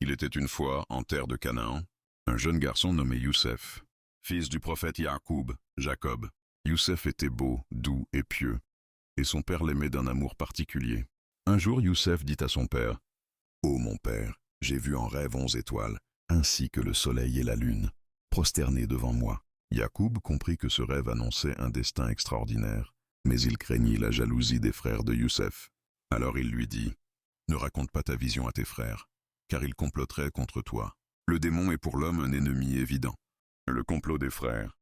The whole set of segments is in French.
Il était une fois, en terre de Canaan, un jeune garçon nommé Youssef, fils du prophète Yacoub, Jacob. Youssef était beau, doux et pieux, et son père l'aimait d'un amour particulier. Un jour, Youssef dit à son père, « Ô mon père, j'ai vu en rêve 11 étoiles, ainsi que le soleil et la lune, prosternés devant moi. » Yacoub comprit que ce rêve annonçait un destin extraordinaire, mais il craignit la jalousie des frères de Youssef. Alors il lui dit, « Ne raconte pas ta vision à tes frères, car ils comploteraient contre toi. Le démon est pour l'homme un ennemi évident. » Le complot des frères.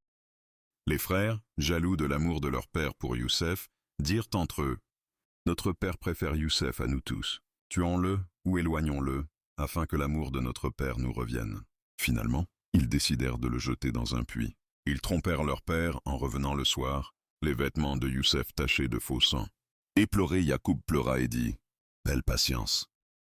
Les frères, jaloux de l'amour de leur père pour Youssef, dirent entre eux, « Notre père préfère Youssef à nous tous. Tuons-le ou éloignons-le, afin que l'amour de notre père nous revienne. » Finalement, ils décidèrent de le jeter dans un puits. Ils trompèrent leur père en revenant le soir, les vêtements de Youssef tachés de faux sang. Éploré, Yacoub pleura et dit, « Belle patience.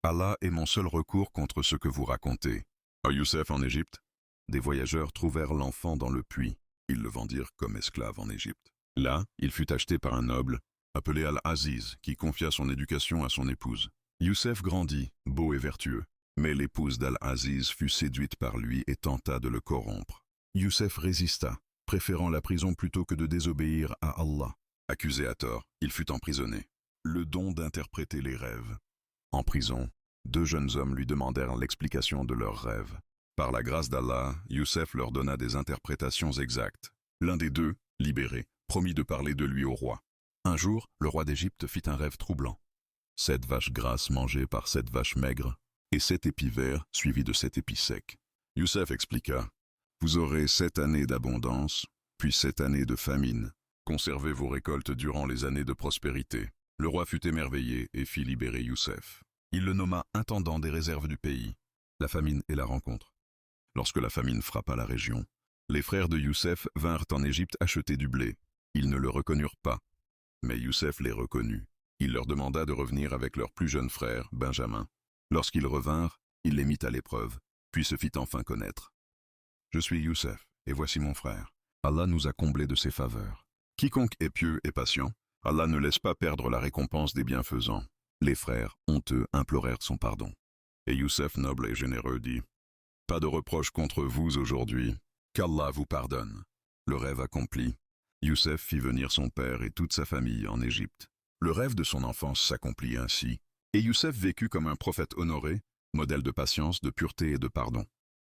Allah est mon seul recours contre ce que vous racontez. » À Youssef en Égypte, des voyageurs trouvèrent l'enfant dans le puits. Ils le vendirent comme esclave en Égypte. Là, il fut acheté par un noble, appelé Al-Aziz, qui confia son éducation à son épouse. Youssef grandit, beau et vertueux, mais l'épouse d'Al-Aziz fut séduite par lui et tenta de le corrompre. Youssef résista, préférant la prison plutôt que de désobéir à Allah. Accusé à tort, il fut emprisonné. Le don d'interpréter les rêves. En prison, 2 jeunes hommes lui demandèrent l'explication de leurs rêves. Par la grâce d'Allah, Youssef leur donna des interprétations exactes. L'un des deux, libéré, promit de parler de lui au roi. Un jour, le roi d'Égypte fit un rêve troublant. 7 vaches grasses mangées par 7 vaches maigres, et 7 épis verts suivis de 7 épis secs. Youssef expliqua, « Vous aurez 7 années d'abondance, puis 7 années de famine. Conservez vos récoltes durant les années de prospérité. » Le roi fut émerveillé et fit libérer Youssef. Il le nomma intendant des réserves du pays. La famine et la rencontre. Lorsque la famine frappa la région, les frères de Youssef vinrent en Égypte acheter du blé. Ils ne le reconnurent pas. Mais Youssef les reconnut. Il leur demanda de revenir avec leur plus jeune frère, Benjamin. Lorsqu'ils revinrent, il les mit à l'épreuve, puis se fit enfin connaître. « Je suis Youssef, et voici mon frère. Allah nous a comblés de ses faveurs. Quiconque est pieux et patient, Allah ne laisse pas perdre la récompense des bienfaisants. » Les frères, honteux, implorèrent son pardon. Et Youssef, noble et généreux, dit, « Pas de reproche contre vous aujourd'hui, qu'Allah vous pardonne. » Le rêve accompli, Youssef fit venir son père et toute sa famille en Égypte. Le rêve de son enfance s'accomplit ainsi, et Youssef vécut comme un prophète honoré, modèle de patience, de pureté et de pardon.